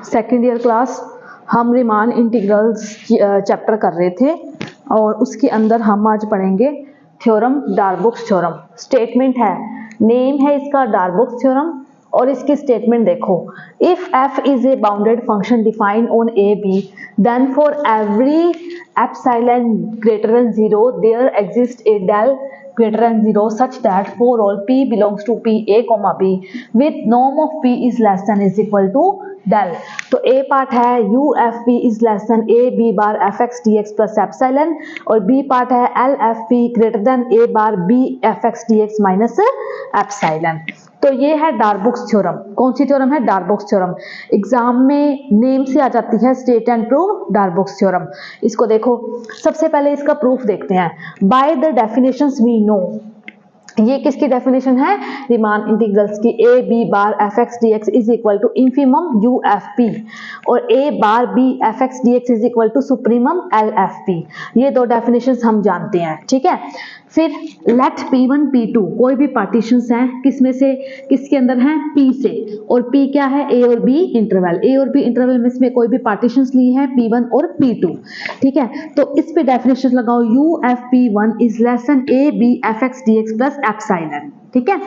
Second year class हम Riemann integrals chapter कर रहे थे और उसके अंदर हम आज पढ़ेंगे थ्योरम डार्बुक्स थ्योरम। स्टेटमेंट है, नेम है इसका डार्बुक्स थ्योरम और इसकी स्टेटमेंट देखो, if f is a bounded function defined on a b then for every epsilon greater than 0 there exist a del greater than 0 such that for all p belongs to p a comma b with norm of p is less than is equal to del। तो a part है u f p is less than a b bar f x dx plus epsilon और b part है l f p greater than a bar b f x dx minus epsilon। तो ये है Darboux theorem. कौन सी theorem है? Darboux theorem. Exam में name से आ जाती है state and prove Darboux theorem. इसको देखो, सबसे पहले इसका प्रूफ देखते हैं। By the definitions we know, ये किसकी डेफिनेशन है? रीमान इंटीग्रल्स की। a b bar f x dx is equal to infimum u f p और a bar b f x dx is equal to supremum l f p। ये दो definitions हम जानते हैं, ठीक है। फिर लेट p1 p2 कोई भी पार्टीशंस हैं, किसमें से? किसके अंदर हैं? p से। और p क्या है? a और b इंटरवल। a और b इंटरवल में इसमें कोई भी पार्टीशंस लिए हैं p1 और p2, ठीक है। तो इस पे डेफिनेशन लगाओ, u f p1 is less then a b f x dx plus epsilon, ठीक है।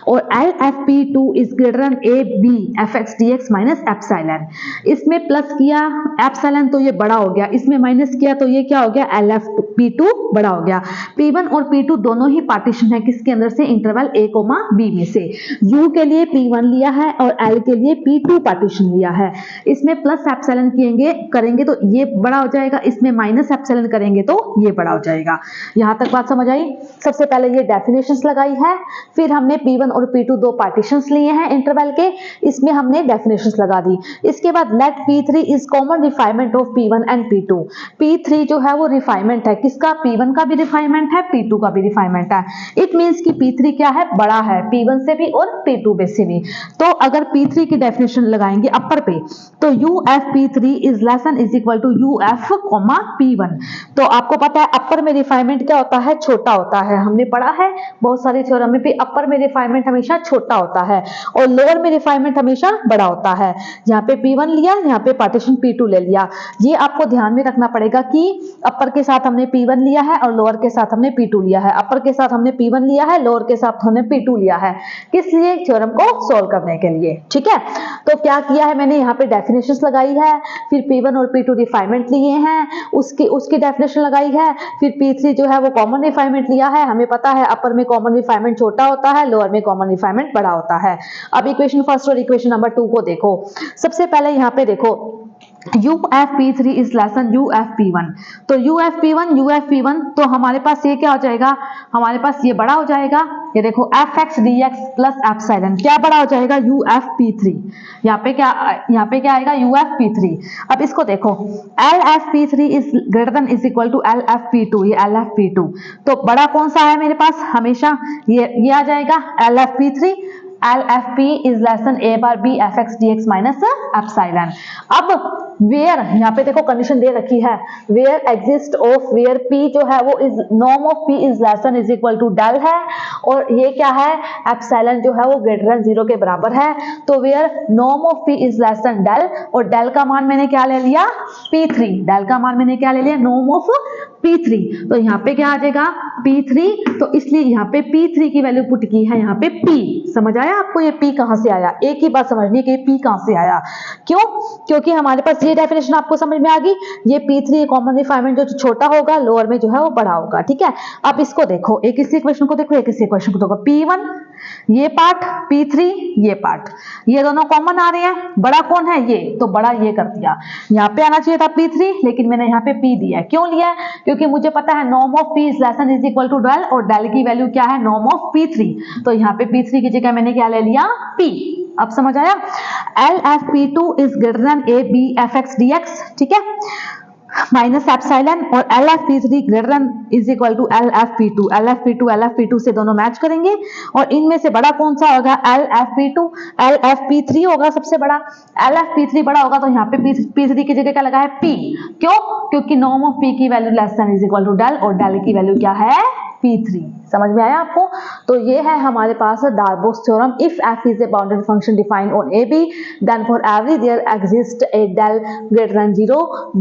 और l f p2 is greater then a b f x dx minus epsilon. इसमें प्लस किया एप्सिलॉन तो ये बड़ा हो गया, इसमें माइनस किया तो ये क्या हो गया? l f p2 बड़ा हो गया। p1 और p2 दोनों ही पार्टीशन है किसके अंदर से? इंटरवल a b में से। u के लिए p1 लिया है और l के लिए p2 पार्टीशन लिया है। इसमें प्लस एप्सिलॉन करेंगे तो ये बड़ा हो जाएगा, इसमें माइनस एप्सिलॉन करेंगे तो ये बड़ा हो जाएगा। यहां तक बात समझ आई? सबसे पहले ये डेफिनेशंस लगाई है, फिर हमने p1 और p2 दो पार्टीशंस लिए हैं इंटरवल के, इसमें हमने डेफिनेशंस लगा दी। इसके बाद let p3 is common refinement of p1 and p2। p3 जो है वो रिफाइनमेंट है किसका? p1 का भी रिफाइनमेंट है, p2 का भी रिफाइनमेंट है। इट मींस कि p3 क्या है? बड़ा है p1 से भी और p2 से भी। तो अगर p3 की डेफिनेशन लगाएंगे अपर पे तो uf p3 is less than is equal to uf p1। तो आपको पता है अपर में रिफाइनमेंट क्या होता है? छोटा होता है। हमने पढ़ा है बहुत सारे थ्योरम में भी, अपर में रिफाइनमेंट हमेशा छोटा होता है और लोअर में रिफाइनमेंट हमेशा बड़ा होता है। यहाँ पे p1 लिया, यहाँ पे पार्टीशन p2 ले लिया। ये आपको ध्यान में रखना पड़ेगा कि अपर के साथ हमने p1 लिया है और लोअर के साथ हमने p2 लिया है। अपर के साथ हमने p1 लिया है, लोअर के साथ हमने p2 लिया है। किस लिए? थ्योरम को सॉल्व करने के लिए, ठीक है। तो क्या किया है मैंने? यहाँ पे डेफिनेशंस लगाई है, फिर p1 और p2 रिफाइनमेंट लिए हैं, उसकी डेफिनेशन लगाई है, फिर p3 जो है वो कॉमन रिफाइनमेंट लिया है। हमें पता है अपर में कॉमन रिफाइनमेंट छोटा होता है, लोअर में कॉमन रिफाइनमेंट बड़ा होता है। अब इक्वेशन फर्स्ट और इक्वेशन नंबर 2 को देखो। सबसे पहले यहाँ पे देखो UF P3 is less then UF P1। तो UF P1 तो हमारे पास ये क्या हो जाएगा? हमारे पास ये बड़ा हो जाएगा। ये देखो fx dx प्लस एप्सिलॉन क्या बड़ा हो जाएगा? UF P3। यहाँ पे क्या आएगा? UF P3। अब इसको देखो, LF P3 is greater than is equal to LF P2। ये LF P2 तो बड़ा कौन सा है मेरे पास? हमेशा ये आ जाएगा LF P3। LFP is less than a bar b fx dx minus epsilon. अब वेयर, यहाँ पे देखो कंडीशन दे रखी है, where exist of where p जो है वो is norm of p is less than is equal to del है और ये क्या है? एप्सिलॉन जो है वो ग्रेटर देन 0 के बराबर है। तो where norm of p is less than del और डेल का मान मैंने क्या ले लिया? p3। डेल का मान मैंने क्या ले लिया? Norm of p3। तो यहाँ पे क्या आ जाएगा? p3। तो इसलिए यहाँ पे p3 की वैल्यू पुट की है यहाँ पे p। समझ आया आपको ये p कहां से आया? एक ही बात समझनी है कि p कहां से आया। क्यों? क्योंकि हमारे पास ये डेफिनेशन आपको समझ में आ गई। ये p3 कॉमन रिफाइनमेंट जो छोटा होगा, लोअर में जो है वो बड़ा होगा, ठीक है। अब इसको देखो, एक इस इक्वेशन को देखो, एक इस इक्वेशन को देखो। p1 ये पार्ट, p3 ये पार्ट, ये दोनों कॉमन आ रहे हैं। बड़ा कौन है? ये। तो बड़ा ये कर दिया। यहाँ पे आना चाहिए था p3 लेकिन मैंने यहाँ पे p दिया है। क्यों लिया है? क्योंकि मुझे पता है norm of p is less than is equal to del और डेल की वैल्यू क्या है? Norm of p3। तो यहाँ पे p3 की जगह मैंने क्या ले लिया? p। अब समझ आया? LFP2 is greater then a b fx dx, ठीक है, माइनस एप्सिलॉन और LFP3 greater than is equal to LFP2। LFP2 से दोनों मैच करेंगे और इनमें से बड़ा कौन सा होगा? LFP2। LFP3 होगा सबसे बड़ा। LFP3 बड़ा होगा तो यहाँ पे P3 की जगह क्या लगा है? P। क्यों? क्योंकि नॉर्म ऑफ P की value less than is equal to del और डेल की वैल्यू क्या है? P3। समझ में आया आपको? तो ये है हमारे पास Darboux theorem. If f is a bounded function defined on AB, then for every there exists a del greater than 0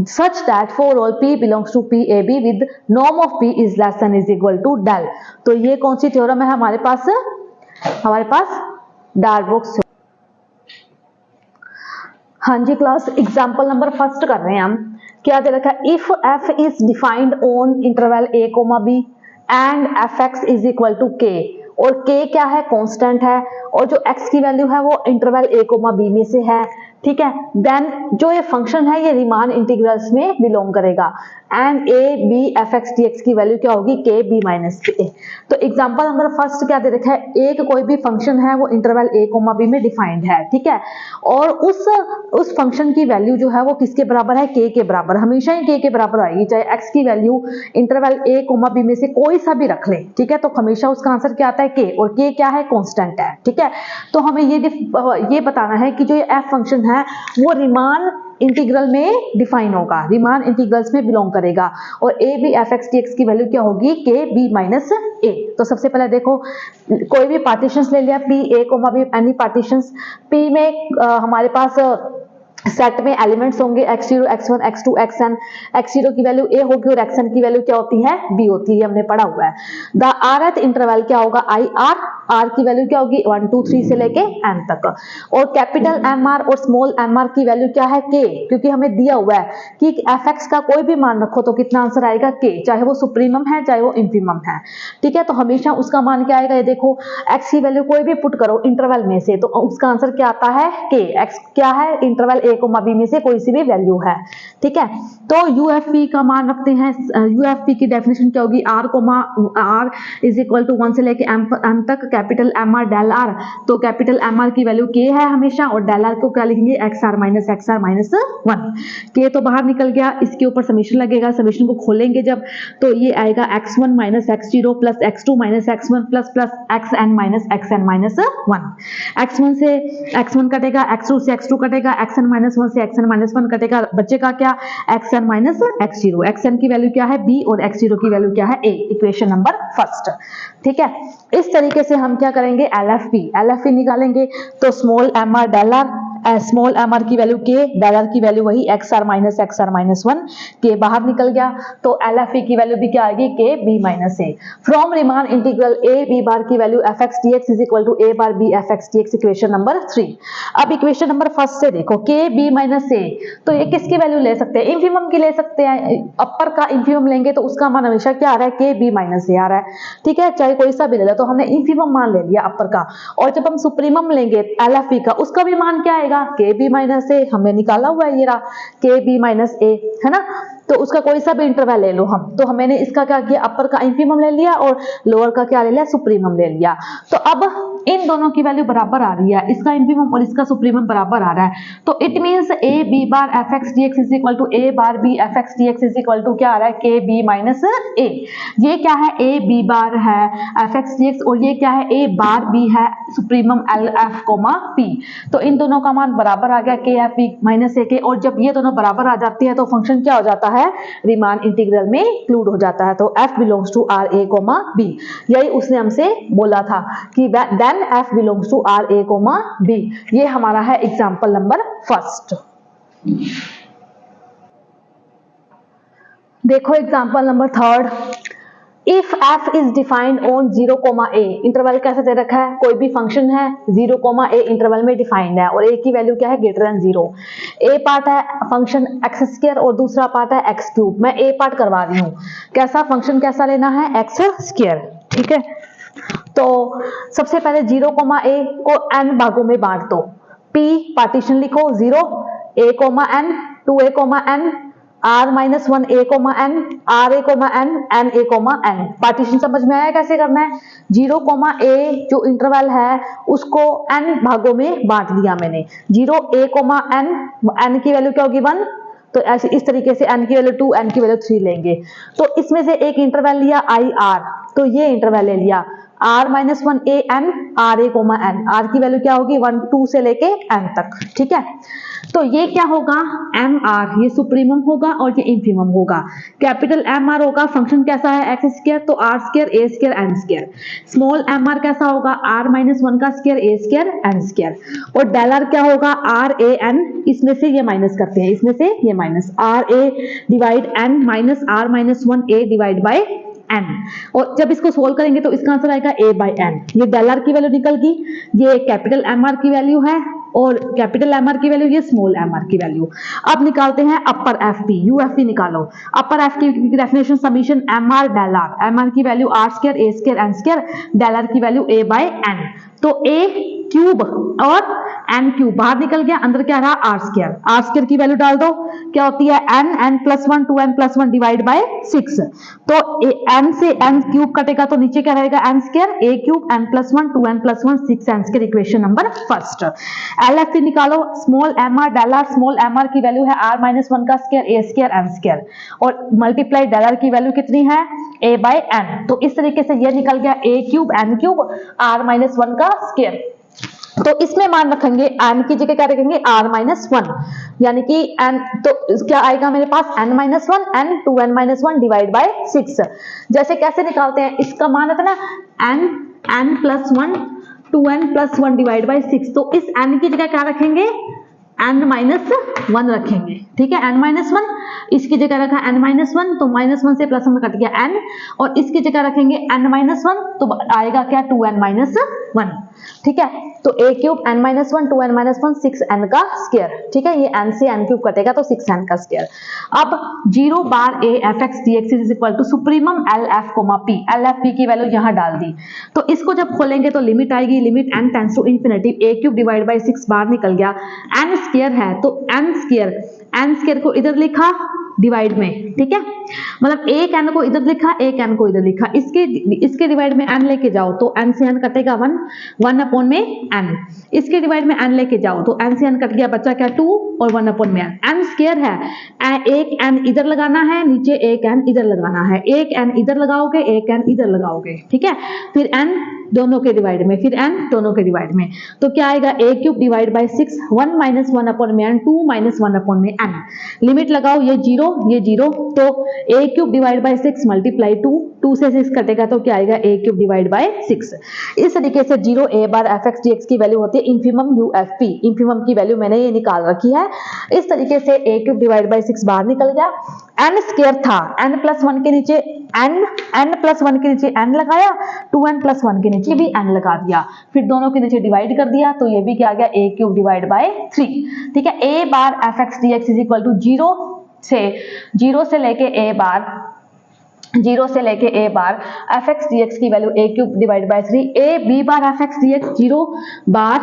such that for all P belongs to PAB with norm of P is less than is equal to del। तो ये कौन सी theorem है हमारे पास? Darboux. हाँ जी class, example number first कर रहे हैं हम। क्या दे रखा है? If f is defined on interval a, b and fx is equal to k, और k क्या है? कांस्टेंट है, और जो x की वैल्यू है वो इंटरवल a, b में से है। ठीक है, देन जो ये फंक्शन है ये रीमान इंटीग्रल्स में बिलोंग करेगा and a b fx dx की वैल्यू क्या होगी? k b minus k। तो एग्जांपल नंबर फर्स्ट क्या दे रखा है? एक कोई भी फंक्शन है वो इंटरवल a, b में डिफाइंड है। ठीक है, और उस फंक्शन की वैल्यू जो है वो किसके बराबर है? k के बराबर। हमेशा ही k के बराबर आएगी, चाहे x की वैल्यू इंटरवल a, b में से कोई सा भी रख ले। ठीक है, तो हमेशा उसका आंसर क्या आता है? k, और k क्या है? कांस्टेंट है। ठीक है, तो हमें ये बताना है कि जो ये f फंक्शन है वो रीमान इंटीग्रल में डिफाइन होगा, रीमान इंटीग्रल्स में बिलोंग करेगा, और a b fx dx की वैल्यू क्या होगी? k b minus a। तो सबसे पहले देखो, कोई भी पार्टीशंस ले लिया, p a, b, any partitions. p में हमारे पास सेट में एलिमेंट्स होंगे x0, x1, x2, xn। x0 की वैल्यू a होगी और xn की वैल्यू क्या होती है? b होती है, हमने पढ़ा हुआ है। द rth इंटरवल क्या होगा? ir, r की वैल्यू क्या होगी? 1 2 3 से लेके n तक। और कैपिटल mr और स्मॉल mr की वैल्यू क्या है? k, क्योंकि हमें दिया हुआ है कि fx का कोई भी मान रखो तो कितना आंसर आएगा? k, चाहे वो सुप्रीमम है चाहे वो इंफीमम है। ठीक है, तो हमेशा उसका मान क्या आएगा? ये देखो, x की वैल्यू कोई भी पुट करो इंटरवल में से तो उसका आंसर क्या आता है? k। x क्या है? इंटरवल a, b में से कोई सी भी वैल्यू है। ठीक है, तो UFP का मान रखते हैं। UFP की डेफिनेशन क्या होगी? r इज इक्वल टू 1 से लेके m तक कैपिटल mr डेल r। तो कैपिटल mr की वैल्यू k है हमेशा, और डेल r को क्या लिखेंगे? xr माइनस 1। k तो बाहर निकल गया, इसके ऊपर समेशन लगेगा। समेशन को खोलेंगे जब तो ये आएगा x1 minus x0 plus x2 minus x1 plus xn minus xn minus 1। x1 से x1 कटेगा, x2 से x2 कटेगा, xn माइनस 1 से xn माइनस 1 कटेगा, बचेगा क्या? xn minus x0। xn की वैल्यू क्या है? b, और x0 की वैल्यू क्या है? a। Equation number first. ठीक है, इस तरीके से हम क्या करेंगे? LFP निकालेंगे। तो small mr del r, small mr की वैल्यू k, डेल r की वैल्यू वही xr माइनस 1, k बाहर निकल गया, तो LFP की वैल्यू भी क्या आएगी? k b minus a। From Riemann integral a b bar की value fx dx is equal to a bar b fx dx, equation number 3। अब इक्वेशन नंबर फर्स्ट से देखो, k b माइनस a, तो ये किसकी वैल्यू ले सकते हैं? इंफीमम की ले सकते हैं। अपर का इंफीमम लेंगे तो उसका मान हमेशा क्या आ रहा है? k b माइनस a आ रहा है। ठीक है, चाहे कोई सा भी ले लो, तो हमने इंफीमम मान ले लिया अपर का, और जब हम सुप्रीमम लेंगे LFP का, उसका भी मान क्या आएगा? k b minus a। हमने निकाला हुआ है ये रहा, k b माइनस a, है ना। तो उसका कोई सा भी इंटरवल ले लो हम, तो मैंने इसका क्या किया? अपर का इंफीमम ले लिया और लोअर का क्या ले लिया? सुप्रीमम ले लिया। तो अब इन दोनों की वैल्यू बराबर आ रही है, इसका इंफीमम और इसका सुप्रीमम बराबर आ रहा है, तो it means a b bar fx dx is equal to a bar b fx dx is equal to क्या आ रहा है? k b minus a। ये क्या है? a b बार है fx dx, और ये क्या है? a बार b है सुप्रीमम lf p। तो इन दोनों का मान बराबर आ गया, k f b minus a k, और जब ये दोनों बराबर आ जाती है तो फंक्शन क्या हो जाता है? रीमान इंटीग्रल में इंक्लूड हो जाता है। तो f belongs to r a b, यही उसने हमसे बोला था कि then f belongs to r a b। ये हमारा है एग्जांपल नंबर फर्स्ट। देखो example number third, if f is defined on 0, a, interval कैसे दे रखा है? कोई भी फंक्शन है 0, a इंटरवल में डिफाइंड है, और a की वैल्यू क्या है? Greater than 0। a पार्ट है फंक्शन x स्क्वायर और दूसरा पार्ट है x क्यूब। मैं a पार्ट करवा रही हूँ, कैसा फंक्शन कैसा लेना है? x square. ठीक है, तो सबसे पहले 0, a को n भागों में बांट दो। p पार्टीशन लिखो 0 a, n 2a, n r minus 1 a, n r a, n n a, n। Partition समझ में आया कैसे करना है? 0, a जो इंटरवल है उसको n भागों में बांट दिया मैंने। 0 a, n की वैल्यू क्या होगी? 1। तो ऐसे इस तरीके से n की वैल्यू 2, n की वैल्यू 3 लेंगे। तो इसमें से एक इंटरवल लिया i r, तो ये इंटरवल ले लिया r minus one a n r a comma n, r की वैल्यू क्या होगी 1 2 से लेके एन तक, ठीक है। तो ये क्या होगा एम आर, ये सुप्रीमम होगा और ये इंफीमम होगा। कैपिटल एम आर होगा, फंक्शन कैसा है एक्स स्क्वायर, तो आर स्क्वायर ए square N square. Small M r कैसा होगा आर माइनस वन का स्क्वायर ए स्क्वायर एन स्क्वायर। और डेल आर क्या होगा आर ए एन, इसमें से ये माइनस करते हैं, इसमें से ये minus R A divide N minus R minus one A divide by N. और जब इसको सोल्व करेंगे तो इसका आंसर आएगा ए बाई एन। ये डेल आर की वैल्यू निकल गई, ये कैपिटल एम आर की वैल्यू है और कैपिटल एम आर की वैल्यू, ये स्मॉल एम आर की वैल्यू। अब निकालते हैं upper F P, U F P निकालो। अपर एफ की definition summation M R del R, M R की वैल्यू आर स्क्वायर ए square N square, del R की वैल्यू ए बाई एन। तो A cube और N cube बाहर निकल गया, अंदर क्या रहा आर स्क्वायर, आर स्क्वायर की वैल्यू डाल दो, क्या होती है N N plus one 2n plus one divide by 6। तो एन से एन क्यूब कटेगा तो नीचे क्या रहेगा N square, A cube N plus one 2n plus one 6 N square, equation number first. L F निकालो, small M R del R, small M R की value है आर माइनस वन का square ए square N square और multiply del R की value कितनी है ए bye N. तो इस तरीके से ये निकल गया A cube N cube R minus one का स्क्वायर। तो इसमें मान रखेंगे एन की जगह क्या रखेंगे आर माइनस वन, यानी कि एन, तो क्या आएगा मेरे पास N minus one N 2n minus one divide by 6। जैसे कैसे निकालते हैं, इसका मान है ना N N plus one 2n plus one divide by 6, तो इस एन की जगह क्या रखेंगे n माइनस वन रखेंगे, ठीक है। n माइनस वन, इसकी जगह रखा n माइनस वन, तो माइनस वन से प्लस वन कट गया n, और इसकी जगह रखेंगे n माइनस वन, तो आएगा क्या 2n माइनस वन, ठीक है। तो a cube n minus one 2n minus one 6n का स्क्वायर, ठीक है। ये n से n क्यूब कटेगा तो 6n का स्क्वायर। अब 0 bar a f x D x is equal to supremum l f comma p, l f p की वैल्यू यहाँ डाल दी, तो इसको जब खोलेंगे तो लिमिट आएगी, limit n tends to infinity, a cube divide by 6 बाहर निकल गया, n स्क्वायर है तो n स्क्वायर को इधर लिखा डिवाइड में, ठीक है, मतलब एक n को इधर लिखा एक n को इधर लिखा, इसके डिवाइड में n लेके जाओ तो n से n कटेगा 1 अपॉन में n, इसके डिवाइड में n लेके जाओ तो n से n कट गया, बचा क्या 2 और 1 अपॉन में n स्क्वायर है, एक n इधर लगाना है, नीचे एक n इधर लगाना है, एक n इधर लगाओगे एक n इधर लगाओगे, ठीक है, फिर n दोनों के डिवाइड में, फिर n दोनों के डिवाइड में, तो क्या आएगा a cube divide by 6 1 minus one upon में n 2 माइनस वन अपॉन में n। लिमिट लगाओ, ये जीरो, तो a cube divide by 6 multiply 2 से 6 कटेगा तो क्या आएगा a क्यूब डिवाइड बाय 6। इस तरीके से 0 a bar F x D X की वैल्यू होती है infimum you F P, infimum की वैल्यू मैंने ये निकाल रखी है। इस तरीके से a क्यूब डिवाइड बाय 6 बाहर निकल गया, n स्क्वायर था, n प्लस वन के नीचे n प्लस वन के नीचे n लगाया, 2n प्लस वन के नीचे भी n लगा दिया, फिर दोनों के नीचे डिवाइड कर दिया, तो ये भी क्या आ गया a क्यूब डिवाइड बाय 3, ठीक है। a bar F x D x is equal to 0 से लेके a bar F x D X की value a cube divide by 3, a b bar F x D X 0 bar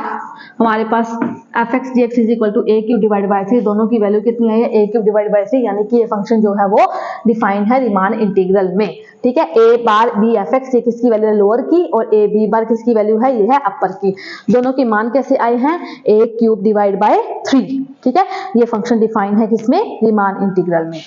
हमारे पास F x D x is equal to a cube divide by 3, दोनों की value कितनी है a cube divide by 3, यानी कि ये फंक्शन जो है वो डिफाइन है रीमान इंटीग्रल में, ठीक है। a bar b F x ये किसकी वैल्यू है लोअर की और a b बार किसकी वैल्यू है, ये है अपर की, दोनों के मान कैसे आए हैं a क्यूब डिवाइड बाय 3, ठीक है। ये फंक्शन डिफाइन है किसमें रीमान इंटीग्रल में।